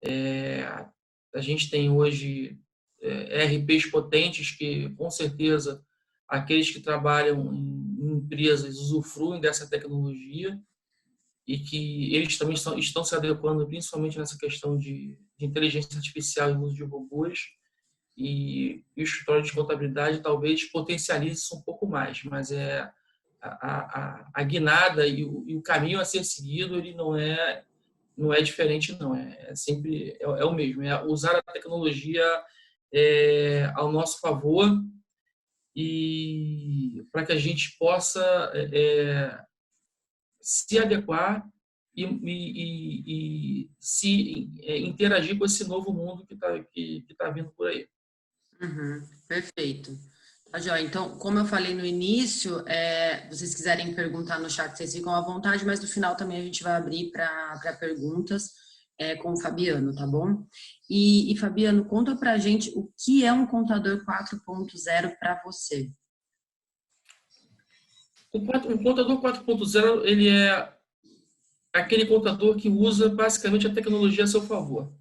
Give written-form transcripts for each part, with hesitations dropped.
A gente tem hoje ERPs potentes que, com certeza, aqueles que trabalham em empresas usufruem dessa tecnologia e que eles também estão se adequando, principalmente nessa questão de inteligência artificial e uso de robôs. E o escritório de contabilidade talvez potencialize isso um pouco mais, mas a guinada e o caminho a ser seguido ele não é diferente, não. É sempre o mesmo. É usar a tecnologia ao nosso favor e para que a gente possa se adequar e se interagir com esse novo mundo que tá vindo por aí. Uhum, perfeito. Tá, joia. Então, como eu falei no início, vocês quiserem perguntar no chat, vocês ficam à vontade, mas no final também a gente vai abrir para perguntas com o Fabiano, tá bom? E Fabiano, conta pra gente o que é um contador 4.0 para você. O contador 4.0 ele é aquele contador que usa basicamente a tecnologia a seu favor,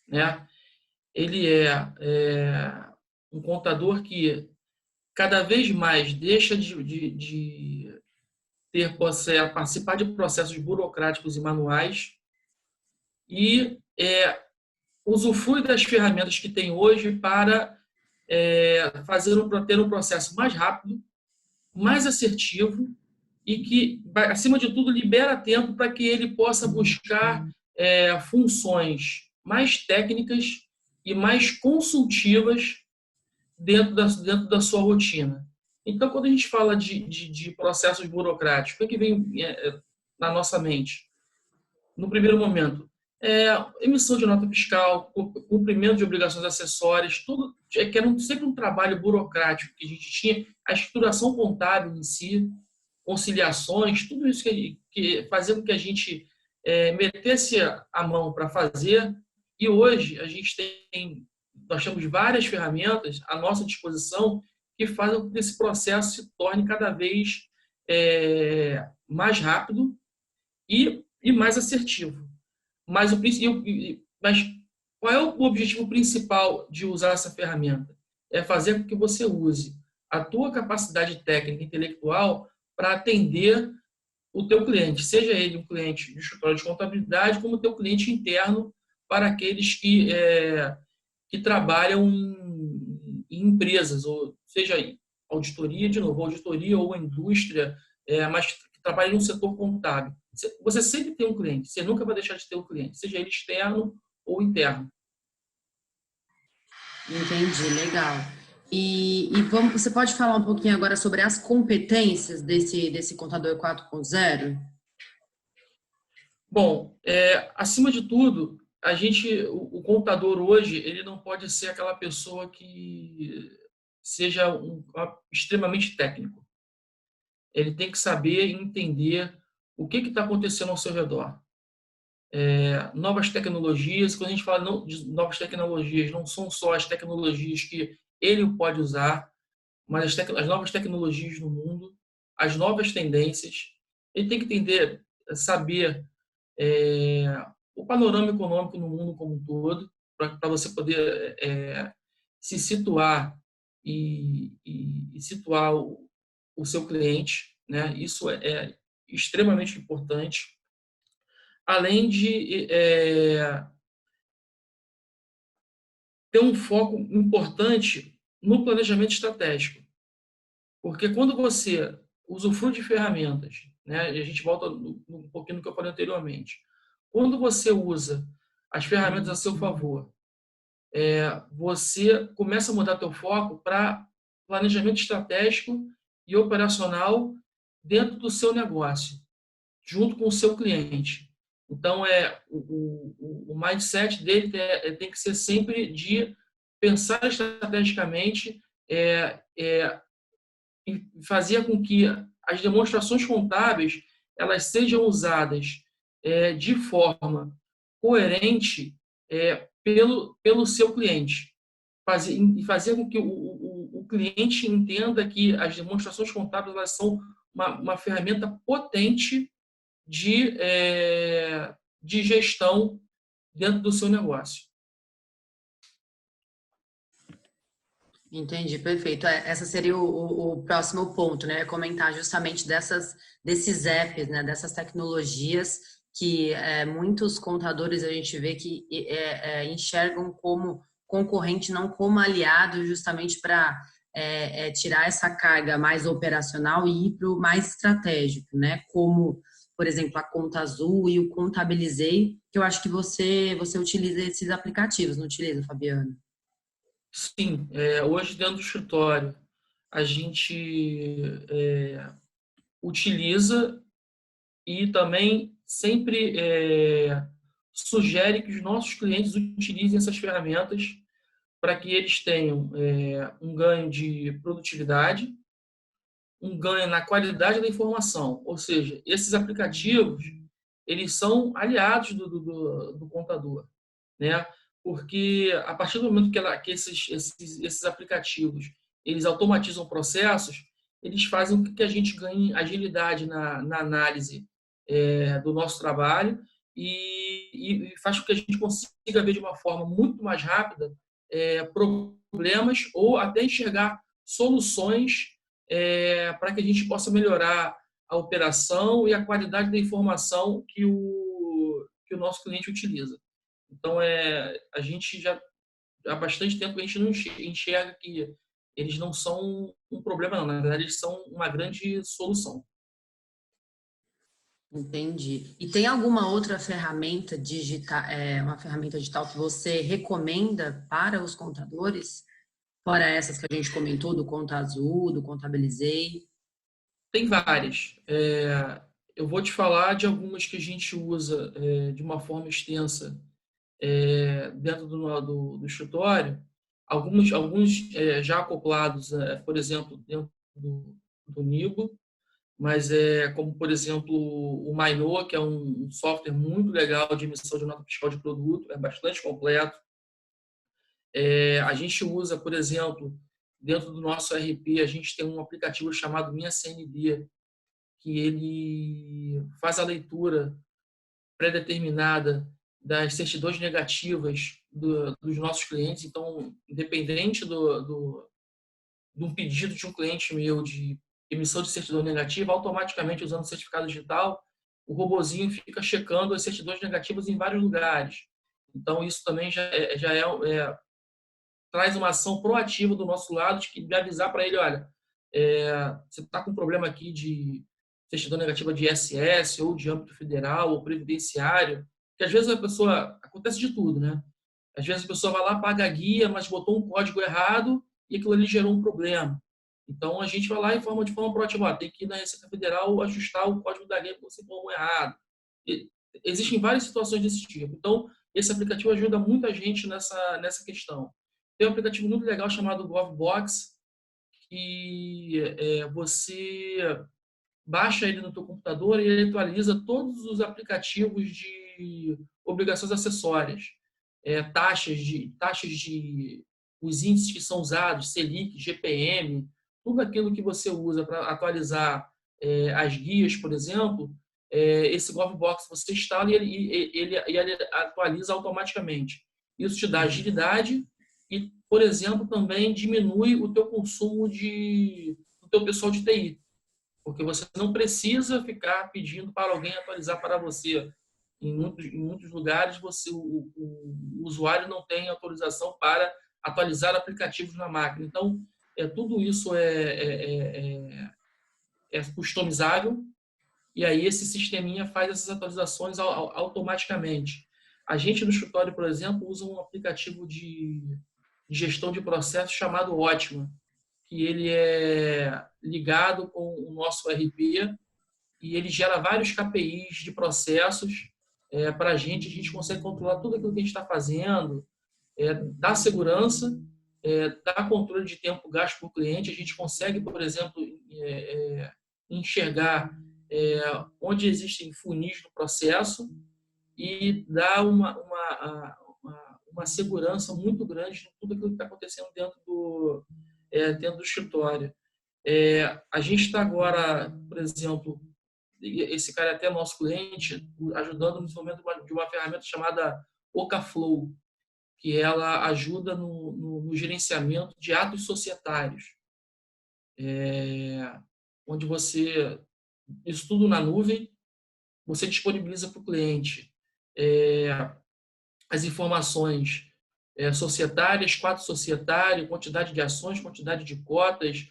né? Ele é um contador que cada vez mais deixa de participar de processos burocráticos e manuais e usufrui das ferramentas que tem hoje para ter um processo mais rápido, mais assertivo e que, acima de tudo, libera tempo para que ele possa buscar funções mais técnicas e mais consultivas dentro da sua rotina. Então, quando a gente fala de processos burocráticos, o que vem na nossa mente? No primeiro momento, emissão de nota fiscal, cumprimento de obrigações acessórias, tudo que era sempre um trabalho burocrático que a gente tinha, a estruturação contábil em si, conciliações, tudo isso que fazia com que a gente metesse a mão para fazer. E hoje nós temos várias ferramentas à nossa disposição que fazem com que esse processo se torne cada vez mais rápido e mais assertivo. Mas qual é o objetivo principal de usar essa ferramenta? É fazer com que você use a tua capacidade técnica e intelectual para atender o teu cliente, seja ele um cliente de escritório de contabilidade, como o teu cliente interno para aqueles que trabalham em empresas, ou seja, auditoria, de novo, auditoria ou indústria, mas que trabalham no setor contábil. Você sempre tem um cliente, você nunca vai deixar de ter um cliente, seja ele externo ou interno. Entendi, legal. Você pode falar um pouquinho agora sobre as competências desse contador 4.0? Bom, acima de tudo, o contador hoje, ele não pode ser aquela pessoa que seja extremamente técnico. Ele tem que saber entender o que está acontecendo ao seu redor. Novas tecnologias, quando a gente fala de novas tecnologias, não são só as tecnologias que ele pode usar, mas as novas tecnologias no mundo, as novas tendências. Ele tem que entender, saber o panorama econômico no mundo como um todo, para você poder se situar e situar o seu cliente, né? Isso é extremamente importante. Além de ter um foco importante no planejamento estratégico. Porque quando você usufrui de ferramentas, né, e a gente volta um pouquinho no que eu falei anteriormente, quando você usa as ferramentas a seu favor, você começa a mudar teu foco para planejamento estratégico e operacional dentro do seu negócio, junto com o seu cliente. Então, o mindset dele tem que ser sempre de pensar estrategicamente e fazer com que as demonstrações contábeis elas sejam usadas de forma coerente pelo seu cliente. Fazer com que o cliente entenda que as demonstrações contábeis elas são uma ferramenta potente de gestão dentro do seu negócio. Entendi, perfeito. Essa seria o próximo ponto, né? Comentar justamente desses apps, né? Dessas tecnologias que muitos contadores a gente vê que enxergam como concorrente, não como aliado, justamente para tirar essa carga mais operacional e ir para o mais estratégico, né? Como, por exemplo, a Conta Azul e o Contabilizei, que eu acho que você utiliza esses aplicativos, não utiliza, Fabiano? Sim, hoje dentro do escritório a gente utiliza e também sempre sugere que os nossos clientes utilizem essas ferramentas para que eles tenham um ganho de produtividade, um ganho na qualidade da informação. Ou seja, esses aplicativos, eles são aliados do contador, né? Porque a partir do momento que esses aplicativos eles automatizam processos, eles fazem com que a gente ganhe agilidade na análise do nosso trabalho e faz com que a gente consiga ver de uma forma muito mais rápida problemas ou até enxergar soluções para que a gente possa melhorar a operação e a qualidade da informação que o nosso cliente utiliza. Então, a gente já há bastante tempo a gente não enxerga que eles não são um problema, não. Na verdade, eles são uma grande solução. Entendi. E tem alguma outra ferramenta digital, uma ferramenta digital que você recomenda para os contadores? Fora essas que a gente comentou, do Conta Azul, do Contabilizei. Tem várias. Eu vou te falar de algumas que a gente usa de uma forma extensa dentro do escritório. Alguns já acoplados, por exemplo, dentro do Nibo, mas como, por exemplo, o Mainô, que é um software muito legal de emissão de nota fiscal de produto, é bastante completo. A gente usa, por exemplo, dentro do nosso RP, a gente tem um aplicativo chamado Minha CND, que ele faz a leitura pré-determinada das certidões negativas dos nossos clientes. Então, independente de um pedido de um cliente meu de emissão de certidão negativa, automaticamente usando o certificado digital, o robozinho fica checando as certidões negativas em vários lugares. Então, isso também traz uma ação proativa do nosso lado de avisar para ele, olha, você está com um problema aqui de certidão negativa de ISS ou de âmbito federal ou previdenciário, que às vezes a pessoa, acontece de tudo, né? Às vezes a pessoa vai lá, paga a guia, mas botou um código errado e aquilo ali gerou um problema. Então a gente vai lá e informa de forma proativa, ó, tem que ir na Receita Federal ajustar o código da guia que você informou errado. Existem várias situações desse tipo. Então esse aplicativo ajuda muita gente nessa questão. Tem um aplicativo muito legal chamado GovBox, que você baixa ele no teu computador e ele atualiza todos os aplicativos de obrigações acessórias, taxas de os índices que são usados, Selic, GPM, tudo aquilo que você usa para atualizar as guias, por exemplo, esse GovBox você instala e ele atualiza automaticamente. Isso te dá agilidade e, por exemplo, também diminui o teu consumo do teu pessoal de TI, porque você não precisa ficar pedindo para alguém atualizar para você. Em muitos lugares, o usuário não tem autorização para atualizar aplicativos na máquina. Então, tudo isso é customizável e aí esse sisteminha faz essas atualizações automaticamente. A gente no escritório, por exemplo, usa um aplicativo de gestão de processos chamado Ótima, que ele é ligado com o nosso RP e ele gera vários KPIs de processos para a gente consegue controlar tudo aquilo que a gente está fazendo, dá segurança, dá controle de tempo gasto por cliente, a gente consegue, por exemplo, enxergar onde existem funis no processo e dá uma segurança muito grande em tudo aquilo que está acontecendo dentro do escritório. A gente está agora, por exemplo, esse cara é até nosso cliente, ajudando no desenvolvimento de uma ferramenta chamada OcaFlow, que ela ajuda no gerenciamento de atos societários, onde você, isso tudo na nuvem, você disponibiliza para o cliente as informações societárias, quadro societário, quantidade de ações, quantidade de cotas,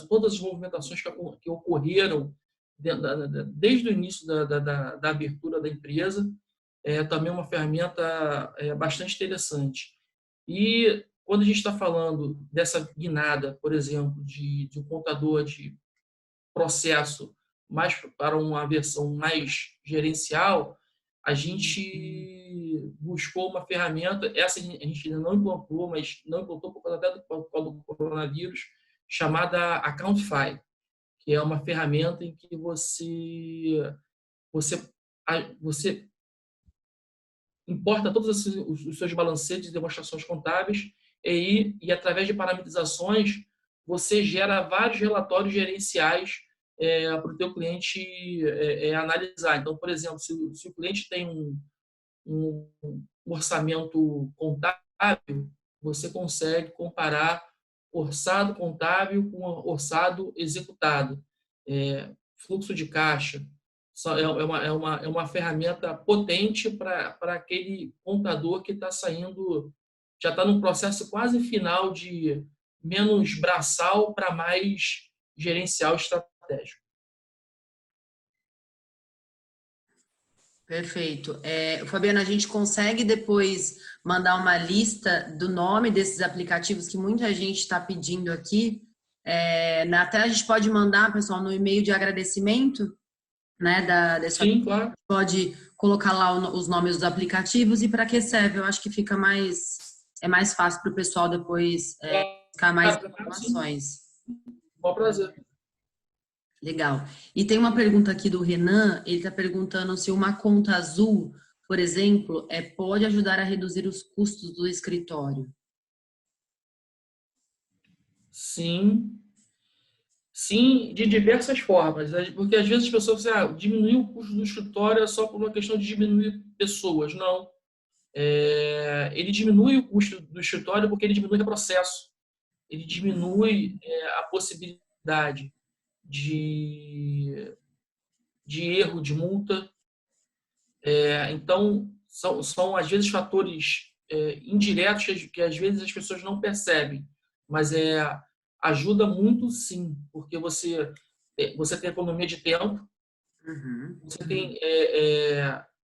todas as movimentações que ocorreram desde o início da abertura da empresa. Também uma ferramenta bastante interessante. E quando a gente está falando dessa guinada, por exemplo, de um contador de processo mais para uma versão mais gerencial, a gente buscou uma ferramenta, essa a gente ainda não implantou, mas não implantou por causa até do coronavírus, chamada Accountify, que é uma ferramenta em que você importa todos os seus balancetes e demonstrações contábeis e através de parametrizações, você gera vários relatórios gerenciais para o teu cliente analisar. Então, por exemplo, se o cliente tem um orçamento contábil, você consegue comparar orçado contábil com orçado executado. Fluxo de caixa. É uma ferramenta potente para aquele contador que está saindo, já está num processo quase final de menos braçal para mais gerencial estratégico. Perfeito. Fabiana, a gente consegue depois mandar uma lista do nome desses aplicativos que muita gente está pedindo aqui? Até a gente pode mandar, pessoal, no e-mail de agradecimento, né? Sim, claro. Pode colocar lá os nomes dos aplicativos e para que serve. Eu acho que fica mais fácil para o pessoal depois buscar mais informações. Bom prazer. Legal. E tem uma pergunta aqui do Renan, ele está perguntando se uma conta azul, por exemplo, pode ajudar a reduzir os custos do escritório. Sim. Sim, de diversas formas. Porque às vezes as pessoas dizem, diminuir o custo do escritório é só por uma questão de diminuir pessoas. Não. Ele diminui o custo do escritório porque ele diminui o processo. Ele diminui a possibilidade de erro, de multa. Então, são às vezes fatores indiretos que às vezes as pessoas não percebem, mas ajuda muito sim, porque você tem economia de tempo, você tem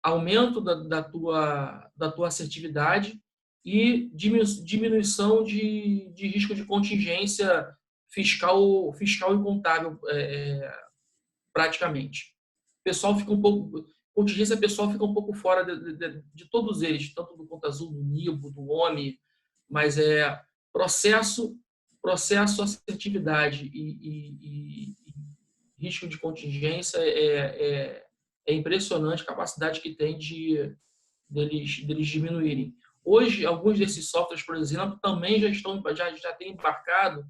aumento da tua assertividade e diminuição de risco de contingência fiscal e contábil, praticamente. O pessoal fica um pouco, contingência pessoal fica um pouco fora de todos eles, tanto do Conta Azul, do Nibo, do OMI, mas processo, assertividade e risco de contingência é impressionante a capacidade que tem deles diminuírem. Hoje, alguns desses softwares, por exemplo, também já têm embarcado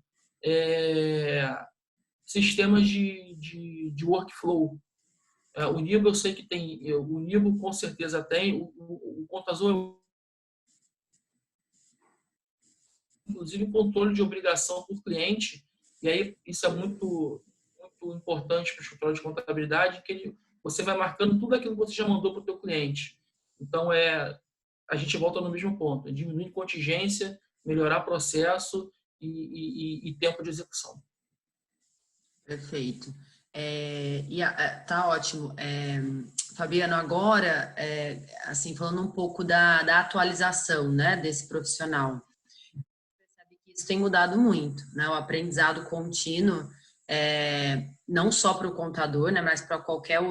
sistemas de workflow. O Nibo eu sei que tem, o Nibo com certeza tem, o Conta Azul inclusive controle de obrigação por cliente, e aí isso é muito, muito importante para o escritório de contabilidade, que você vai marcando tudo aquilo que você já mandou para o teu cliente. Então, a gente volta no mesmo ponto, diminuir contingência, melhorar processo e tempo de execução. Perfeito. Tá ótimo. Fabiano, agora, assim, falando um pouco da atualização, né, desse profissional. Isso tem mudado muito, né? O aprendizado contínuo, não só para o contador, né? Mas para qualquer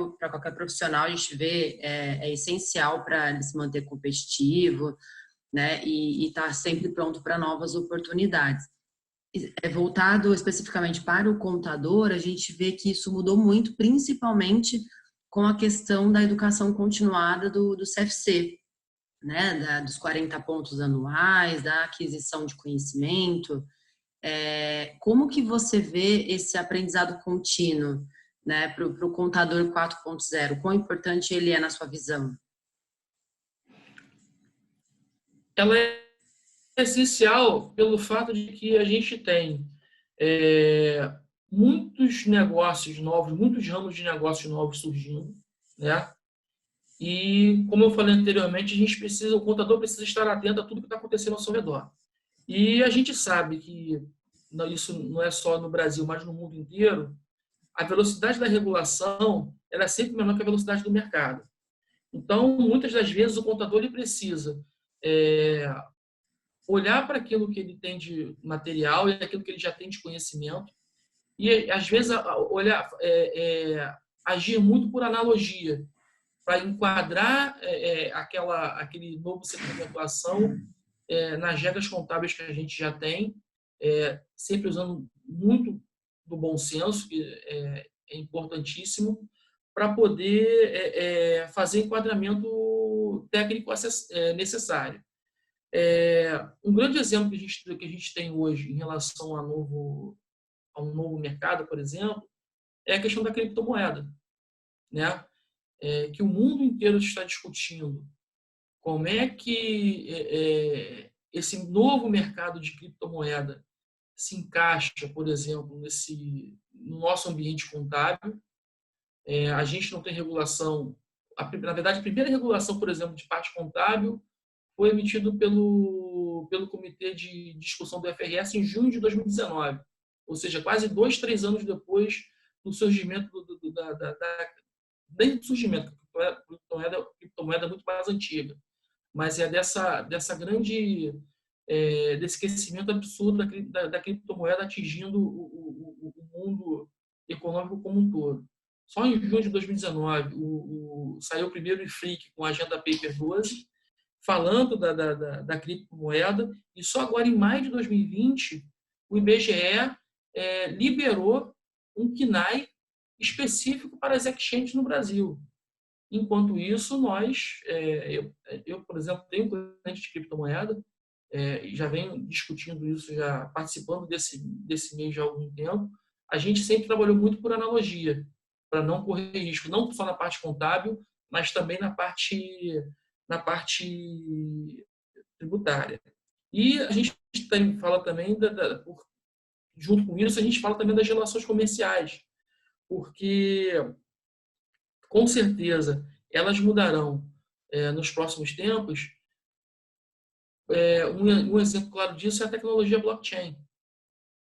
profissional, a gente vê é essencial para ele se manter competitivo, né? E estar sempre pronto para novas oportunidades. Voltado especificamente para o contador, a gente vê que isso mudou muito, principalmente com a questão da educação continuada do CFC, né, dos 40 pontos anuais, da aquisição de conhecimento. Como que você vê esse aprendizado contínuo, né, para o contador 4.0? Quão importante ele é na sua visão? ela é essencial pelo fato de que a gente tem muitos negócios novos, muitos ramos de negócios novos surgindo, né? E, como eu falei anteriormente, o contador precisa estar atento a tudo que está acontecendo ao seu redor. E a gente sabe que isso não é só no Brasil, mas no mundo inteiro, a velocidade da regulação ela é sempre menor que a velocidade do mercado. Então, muitas das vezes, o contador ele precisa é, olhar para aquilo que ele tem de material e aquilo que ele já tem de conhecimento e, às vezes, olhar, agir muito por analogia, para enquadrar aquele novo setor de atuação nas regras contábeis que a gente já tem, sempre usando muito do bom senso, que é importantíssimo, para poder fazer enquadramento técnico necessário. Um grande exemplo que a gente tem hoje em relação a um novo mercado, por exemplo, é a questão da criptomoeda, né? Que o mundo inteiro está discutindo como é que esse novo mercado de criptomoeda se encaixa, por exemplo, no nosso ambiente contábil. A gente não tem regulação. Na verdade, a primeira regulação, por exemplo, de parte contábil foi emitido pelo Comitê de Discussão do FRS em junho de 2019, ou seja, quase 2, 3 anos depois do surgimento nem do surgimento, a criptomoeda é muito mais antiga, mas é dessa grande desse crescimento absurdo da criptomoeda atingindo o mundo econômico como um todo. Só em junho de 2019 saiu o primeiro IFRIC com a Agenda Paper 12, falando da criptomoeda, e só agora, em maio de 2020, o IBGE liberou um KNAI específico para as exchanges no Brasil. Enquanto isso, eu, por exemplo, tenho um cliente de criptomoeda, já venho discutindo isso, já participando desse mês já há algum tempo. A gente sempre trabalhou muito por analogia, para não correr risco, não só na parte contábil, mas também na parte tributária. E a gente fala também, junto com isso, a gente fala também das relações comerciais, porque, com certeza, elas mudarão nos próximos tempos. Um exemplo claro disso é a tecnologia blockchain.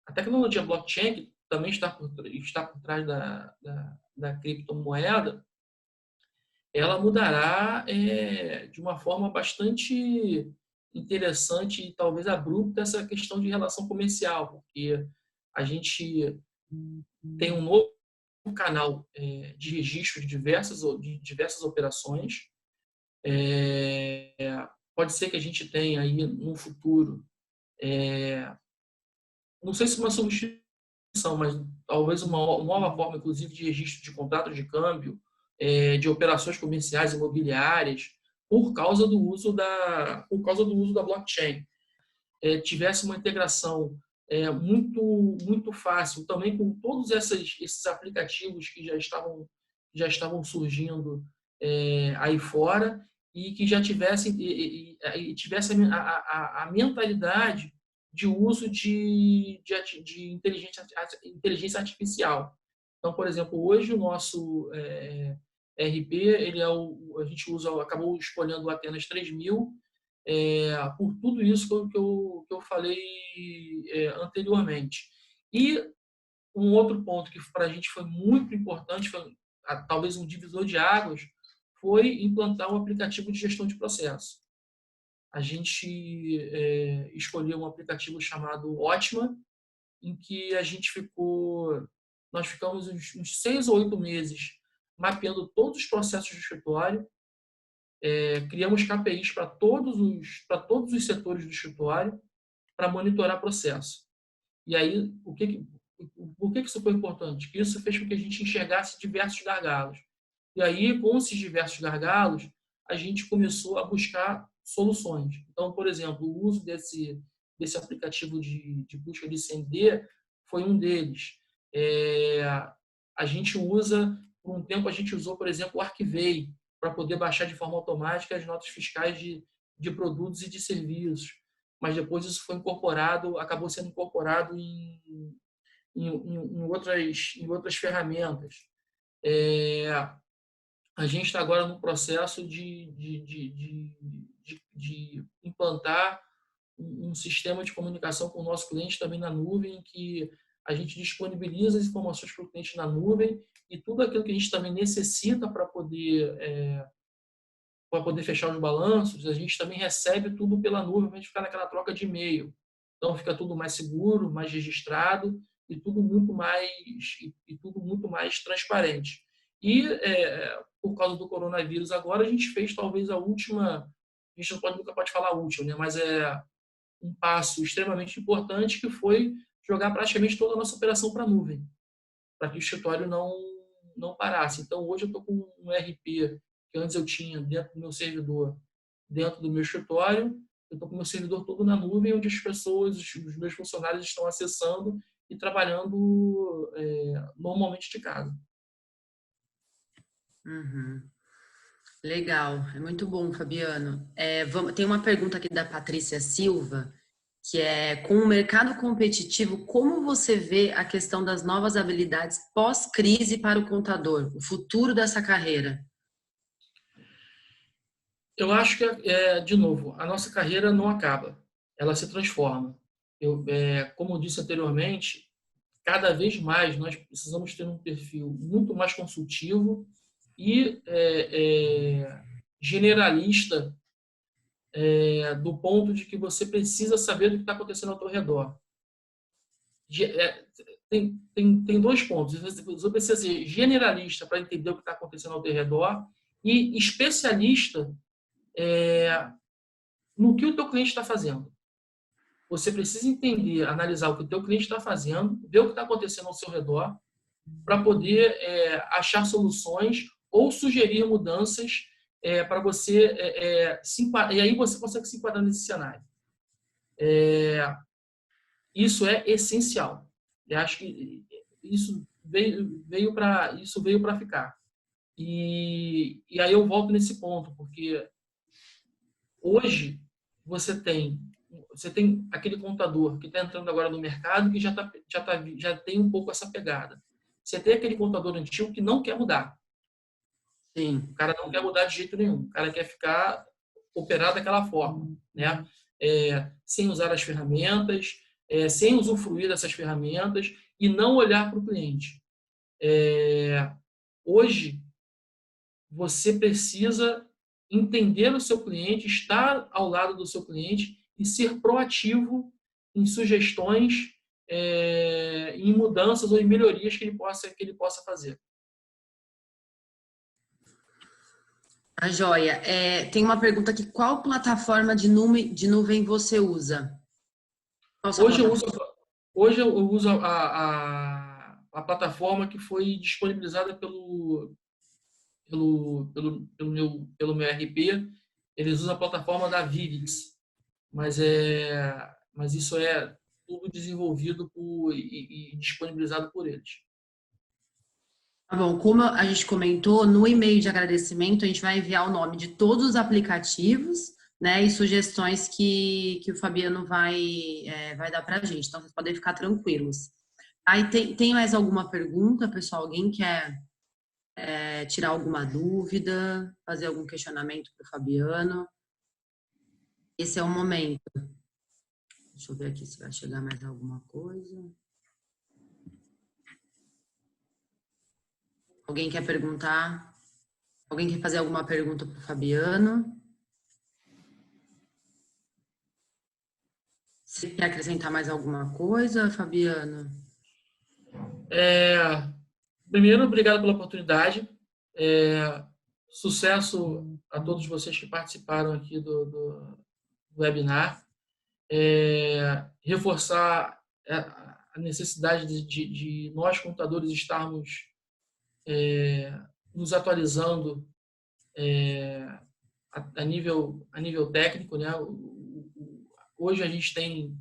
A tecnologia blockchain, que também está por trás da criptomoeda, ela mudará de uma forma bastante interessante e talvez abrupta essa questão de relação comercial, porque a gente tem um novo canal de registro de diversas operações. Pode ser que a gente tenha aí no futuro, não sei se uma substituição, mas talvez uma nova forma, inclusive, de registro de contratos de câmbio, de operações comerciais imobiliárias, por causa do uso da blockchain. Tivesse uma integração muito fácil também com todos esses aplicativos que já estavam surgindo aí fora e que já tivessem tivesse a mentalidade de uso de inteligência artificial. Então, por exemplo, hoje o nosso RP, a gente acabou escolhendo o Atenas 3000 por tudo isso que eu falei anteriormente. E um outro ponto que para a gente foi muito importante, foi talvez um divisor de águas, foi implantar um aplicativo de gestão de processo. A gente escolheu um aplicativo chamado Ótima, em que nós ficamos uns 6 ou 8 meses mapeando todos os processos do escritório, criamos KPIs para todos os setores do escritório para monitorar processo. E aí, por que isso foi importante? Que isso fez com que a gente enxergasse diversos gargalos. E aí, com esses diversos gargalos, a gente começou a buscar soluções. Então, por exemplo, o uso desse aplicativo de busca de CMD foi um deles. A gente por um tempo, a gente usou, por exemplo, o Arquivei, para poder baixar de forma automática as notas fiscais de produtos e de serviços, mas depois isso foi incorporado, acabou sendo incorporado em outras ferramentas. A gente está agora no processo de implantar um sistema de comunicação com o nosso cliente também na nuvem, que a gente disponibiliza as informações para o cliente na nuvem e tudo aquilo que a gente também necessita para poder fechar os balanços, a gente também recebe tudo pela nuvem para a gente ficar naquela troca de e-mail. Então fica tudo mais seguro, mais registrado e tudo muito mais transparente. E por causa do coronavírus agora a gente fez talvez a última, a gente nunca pode falar útil, né? Mas um passo extremamente importante, que foi jogar praticamente toda a nossa operação para a nuvem, para que o escritório não parasse. Então, hoje eu estou com um ERP que antes eu tinha dentro do meu servidor, dentro do meu escritório, eu estou com o meu servidor todo na nuvem, onde as pessoas, os meus funcionários estão acessando e trabalhando normalmente de casa. Uhum. Legal, é muito bom, Fabiano. Tem uma pergunta aqui da Patrícia Silva, que é: com o mercado competitivo, como você vê a questão das novas habilidades pós-crise para o contador, o futuro dessa carreira? Eu acho que, de novo, a nossa carreira não acaba, ela se transforma. Como eu disse anteriormente, cada vez mais nós precisamos ter um perfil muito mais consultivo e generalista, do ponto de que você precisa saber do que está acontecendo ao seu redor. Tem dois pontos. Você precisa ser generalista para entender o que está acontecendo ao seu redor e especialista no que o teu cliente está fazendo. Você precisa entender, analisar o que o teu cliente está fazendo, ver o que está acontecendo ao seu redor, para poder achar soluções ou sugerir mudanças para você e aí você consegue se enquadrar nesse cenário. Isso é essencial. Eu acho que isso veio para ficar. E aí eu volto nesse ponto, porque hoje você tem aquele contador que está entrando agora no mercado, que já tem um pouco essa pegada. Você tem aquele contador antigo que não quer mudar. Sim. O cara não quer mudar de jeito nenhum. O cara quer ficar operado daquela forma, né? Sem usar as ferramentas, sem usufruir dessas ferramentas e não olhar para o cliente. Hoje, você precisa entender o seu cliente, estar ao lado do seu cliente e ser proativo em sugestões, em mudanças ou em melhorias que ele possa fazer. A joia. Tem uma pergunta aqui: qual plataforma de nuvem você usa? Hoje eu uso a plataforma que foi disponibilizada pelo meu RP. Eles usam a plataforma da Vivix, mas isso é tudo desenvolvido e disponibilizado por eles. Tá bom, como a gente comentou, no e-mail de agradecimento a gente vai enviar o nome de todos os aplicativos, né, e sugestões que o Fabiano vai dar para a gente, então vocês podem ficar tranquilos. Aí tem mais alguma pergunta, pessoal? Alguém quer tirar alguma dúvida, fazer algum questionamento para o Fabiano? Esse é o momento. Deixa eu ver aqui se vai chegar mais alguma coisa. Alguém quer perguntar? Alguém quer fazer alguma pergunta para o Fabiano? Você quer acrescentar mais alguma coisa, Fabiano? Primeiro, obrigado pela oportunidade. Sucesso a todos vocês que participaram aqui do webinar. Reforçar a necessidade de nós, contadores, estarmos nos atualizando a nível técnico, né? Hoje a gente tem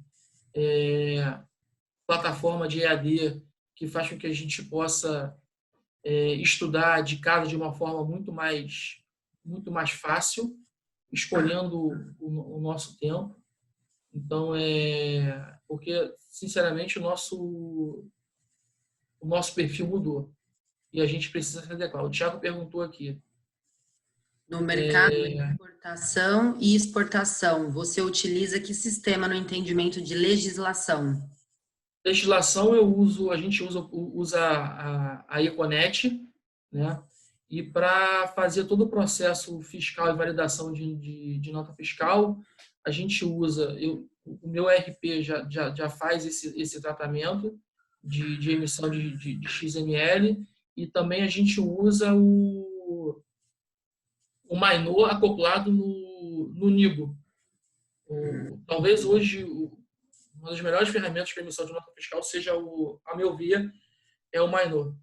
plataforma de EAD que faz com que a gente possa estudar de casa de uma forma muito mais fácil, escolhendo o nosso tempo. Então, porque, sinceramente, o nosso perfil mudou e a gente precisa se adequar. O Thiago perguntou aqui. No mercado de importação e exportação, você utiliza que sistema no entendimento de legislação? Legislação a gente usa a Econet, né? E para fazer todo o processo fiscal e validação de nota fiscal, a gente usa, o meu RP já faz esse tratamento de emissão de XML, e também a gente usa o Mainô acoplado no Nibo. Talvez hoje uma das melhores ferramentas para emissão de nota fiscal seja, a meu ver, o Mainô.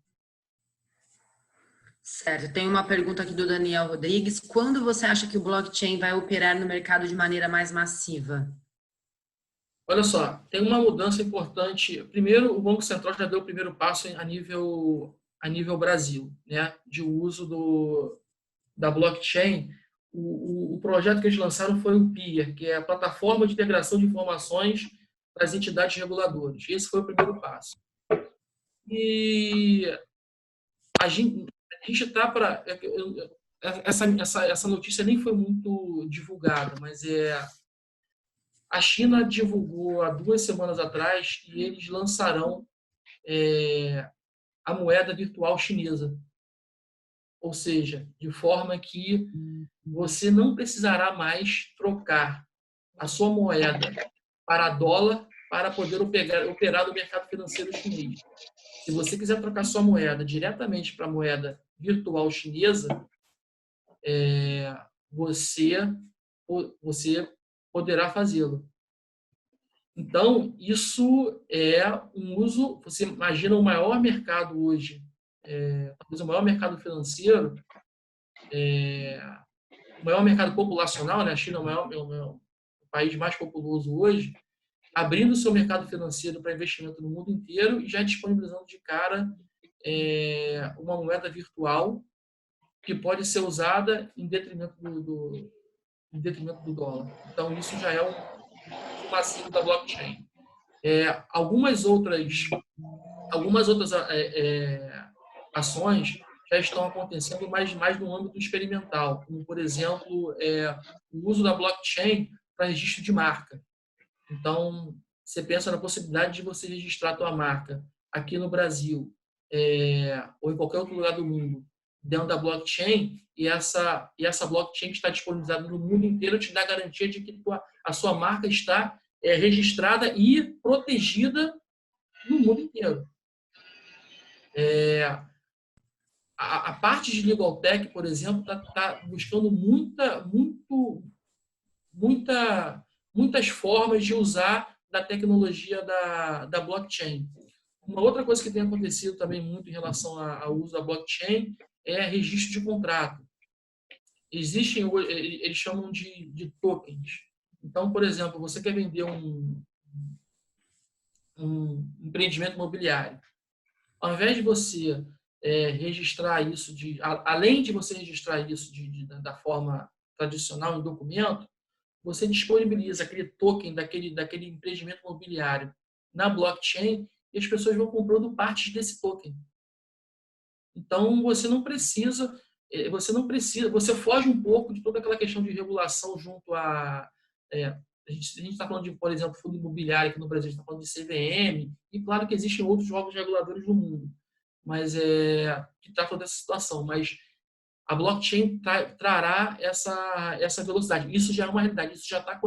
Certo. Tem uma pergunta aqui do Daniel Rodrigues. Quando você acha que o blockchain vai operar no mercado de maneira mais massiva? Olha só, tem uma mudança importante. Primeiro, o Banco Central já deu o primeiro passo a nível Brasil, né, de uso da blockchain. O projeto que eles lançaram foi o PIA, que é a Plataforma de Integração de Informações das Entidades Reguladoras. Esse foi o primeiro passo. E a gente está para... Essa notícia nem foi muito divulgada, mas a China divulgou há 2 semanas atrás que eles lançarão a moeda virtual chinesa. Ou seja, de forma que você não precisará mais trocar a sua moeda para dólar para poder operar no mercado financeiro chinês. Se você quiser trocar sua moeda diretamente para a moeda virtual chinesa, você poderá fazê-lo. Então, isso é um uso... Você imagina o maior mercado hoje, talvez o maior mercado financeiro, o maior mercado populacional, né? A China é o país mais populoso hoje, abrindo o seu mercado financeiro para investimento no mundo inteiro e já disponibilizando de cara uma moeda virtual que pode ser usada em detrimento do dólar. Então, isso já é um passivo da blockchain. Algumas outras ações já estão acontecendo mais no âmbito experimental, como, por exemplo, o uso da blockchain para registro de marca. Então, você pensa na possibilidade de você registrar a tua marca aqui no Brasil, ou em qualquer outro lugar do mundo, dentro da blockchain, e essa blockchain que está disponibilizada no mundo inteiro te dá a garantia de que a sua marca está registrada e protegida no mundo inteiro. A parte de Legal Tech, por exemplo, está buscando muitas formas de usar da tecnologia da blockchain. Uma outra coisa que tem acontecido também muito em relação ao uso da blockchain é registro de contrato. Eles chamam de tokens. Então, por exemplo, você quer vender um empreendimento imobiliário. Ao invés de você registrar isso, além de você registrar isso da forma tradicional em documento, você disponibiliza aquele token daquele empreendimento imobiliário na blockchain e as pessoas vão comprando partes desse token. Então, você foge um pouco de toda aquela questão de regulação junto a gente está falando de, por exemplo, fundo imobiliário aqui no Brasil, a gente está falando de CVM, e claro que existem outros órgãos reguladores no mundo, mas que tratam dessa situação. Mas a blockchain trará essa velocidade. Isso já é uma realidade, isso já está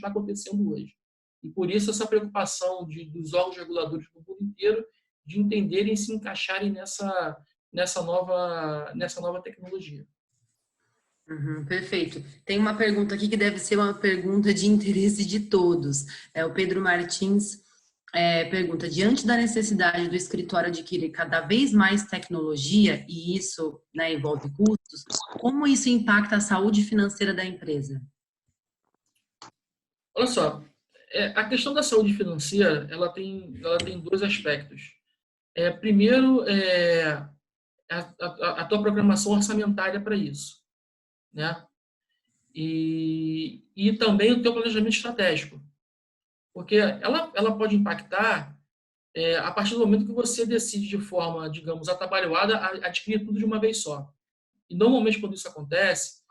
acontecendo hoje. E por isso essa preocupação dos órgãos reguladores do mundo inteiro de entenderem e se encaixarem nessa nova tecnologia. Perfeito. Tem uma pergunta aqui que deve ser uma pergunta de interesse de todos. O Pedro Martins pergunta: diante da necessidade do escritório adquirir cada vez mais tecnologia, e isso, né, envolve custos, como isso impacta a saúde financeira da empresa? Olha só, a questão da saúde financeira, ela tem 2 aspectos. Primeiro, a tua programação orçamentária para isso, né? e também o teu planejamento estratégico, porque ela pode impactar a partir do momento que você decide de forma, digamos, atabalhoada, adquirir tudo de uma vez só. E normalmente quando isso acontece,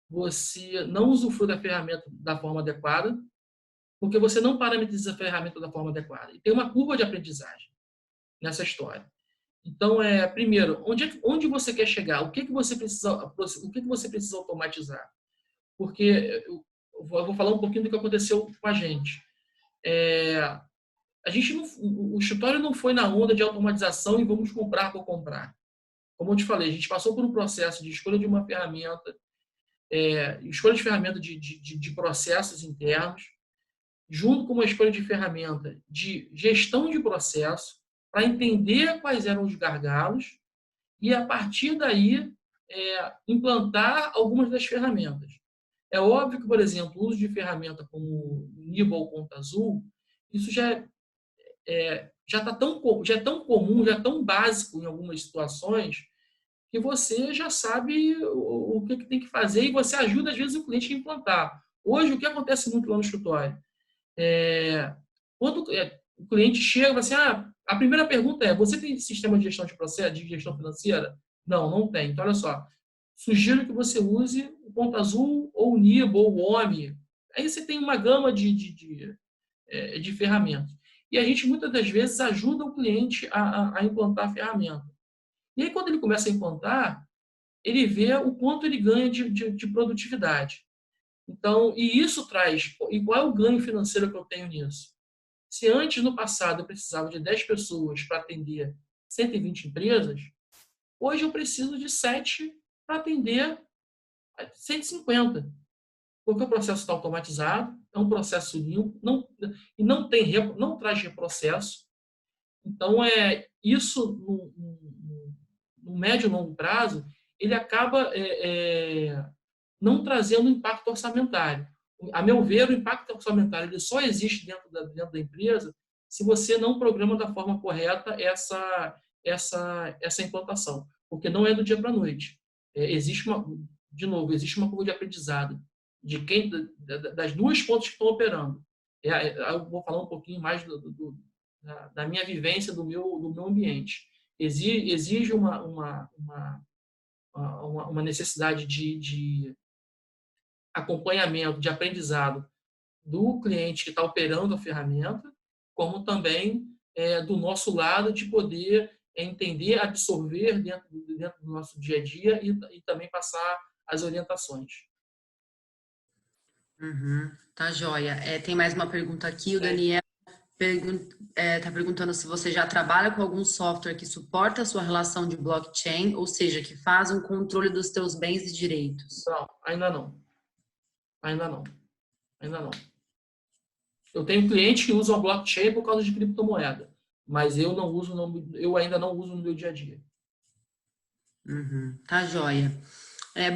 você não usufrui da ferramenta da forma adequada, porque você não parametriza a ferramenta da forma adequada. E tem uma curva de aprendizagem nessa história. Então, primeiro, onde você quer chegar? O que você precisa automatizar? Porque eu vou falar um pouquinho do que aconteceu com a gente. A gente não, o escritório não foi na onda de automatização e vamos comprar por comprar. Como eu te falei, a gente passou por um processo de escolha de uma ferramenta, escolha de ferramenta de processos internos, junto com uma escolha de ferramenta de gestão de processo, para entender quais eram os gargalos e, a partir daí, implantar algumas das ferramentas. É óbvio que, por exemplo, o uso de ferramenta como Nibo ou Conta Azul, isso já é tão comum, já é tão básico em algumas situações, que você já sabe o que tem que fazer e você ajuda, às vezes, o cliente a implantar. Hoje, o que acontece muito lá no escritório? Quando o cliente chega e fala assim, a primeira pergunta é, você tem sistema de gestão de processo, de gestão financeira? Não, não tem. Então, olha só, sugiro que você use o Conta Azul, ou o Nibo, ou o OMI. Aí você tem uma gama de ferramentas. E a gente, muitas das vezes, ajuda o cliente a implantar a ferramenta. E aí, quando ele começa a implantar, ele vê o quanto ele ganha de produtividade. Então, e isso traz, e qual é o ganho financeiro que eu tenho nisso? Se antes, no passado, eu precisava de 10 pessoas para atender 120 empresas, hoje eu preciso de 7 para atender 150. Porque o processo está automatizado, é um processo limpo, e não traz reprocesso. Então, isso, no médio e longo prazo, ele acaba não trazendo impacto orçamentário. A meu ver, o impacto orçamentário ele só existe dentro da empresa se você não programa da forma correta essa implantação, porque não é do dia para a noite. Existe uma curva de aprendizado das duas pontas que estão operando. Eu vou falar um pouquinho mais da minha vivência, do meu ambiente. Exige uma necessidade de acompanhamento, de aprendizado do cliente que está operando a ferramenta, como também do nosso lado de poder entender, absorver dentro do nosso dia a dia e também passar as orientações. Uhum, tá joia. Tem mais uma pergunta aqui, o Daniel está perguntando se você já trabalha com algum software que suporta a sua relação de blockchain, ou seja, que faz um controle dos teus bens e direitos. Não, ainda não. Ainda não. Ainda não. Eu tenho clientes que usam a blockchain por causa de criptomoeda, mas eu ainda não uso no meu dia a dia. Uhum, tá joia.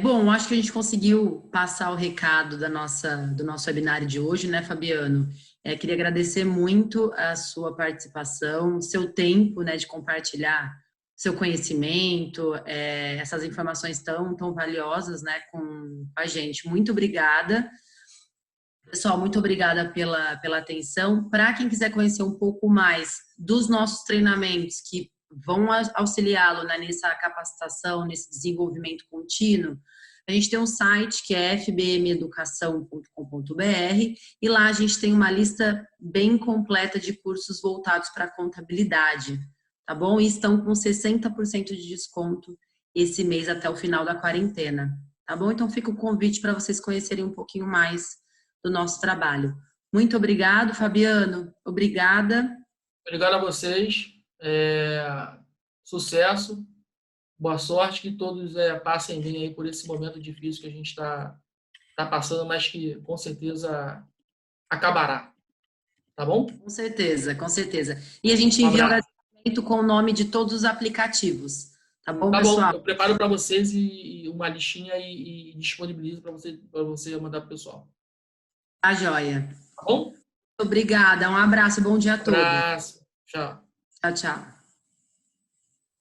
Bom, acho que a gente conseguiu passar o recado do nosso webinário de hoje, né, Fabiano? Queria agradecer muito a sua participação, o seu tempo, né, de compartilhar seu conhecimento, essas informações tão valiosas, né, com a gente. Muito obrigada. Pessoal, muito obrigada pela atenção. Para quem quiser conhecer um pouco mais dos nossos treinamentos que vão auxiliá-lo, né, nessa capacitação, nesse desenvolvimento contínuo, a gente tem um site que é fbmeducação.com.br e lá a gente tem uma lista bem completa de cursos voltados para contabilidade, tá bom? E estão com 60% de desconto esse mês até o final da quarentena, tá bom? Então fica o convite para vocês conhecerem um pouquinho mais do nosso trabalho. Muito obrigado, Fabiano. Obrigada. Obrigado a vocês. Sucesso. Boa sorte, que todos passem bem aí por esse momento difícil que a gente está passando, mas que com certeza acabará. Tá bom? Com certeza, com certeza. E a gente envia o agradecimento com o nome de todos os aplicativos. Tá bom, pessoal? Tá bom, eu preparo para vocês uma listinha e disponibilizo para você mandar para o pessoal. Tá joia. Tá bom? Obrigada, um abraço, bom dia a todos. Um abraço, tchau. Tchau, tchau.